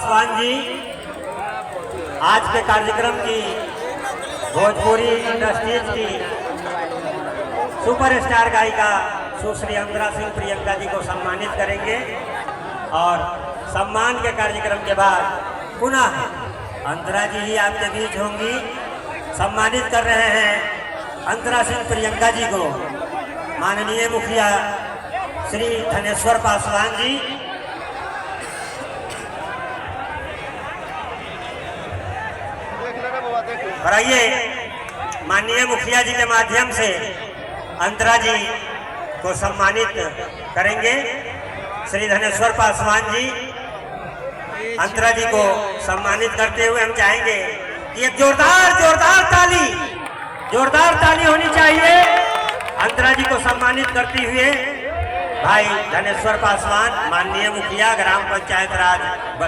पासवान जी आज के कार्यक्रम की भोजपुरी इंडस्ट्रीज की सुपरस्टार गायिका सुश्री अंतरा सिंह प्रियंका जी को सम्मानित करेंगे और सम्मान के कार्यक्रम के बाद पुनः अंतरा जी ही आपके बीच होंगी। सम्मानित कर रहे हैं अंतरा सिंह प्रियंका जी को माननीय मुखिया श्री धनेश्वर पासवान जी। और आइए माननीय मुखिया जी के माध्यम से अंतरा जी को सम्मानित करेंगे। श्री धनेश्वर पासवान जी अंतरा जी को सम्मानित करते हुए हम चाहेंगे कि एक जोरदार ताली होनी चाहिए। अंतरा जी को सम्मानित करते हुए भाई धनेश्वर पासवान माननीय मुखिया ग्राम पंचायत राज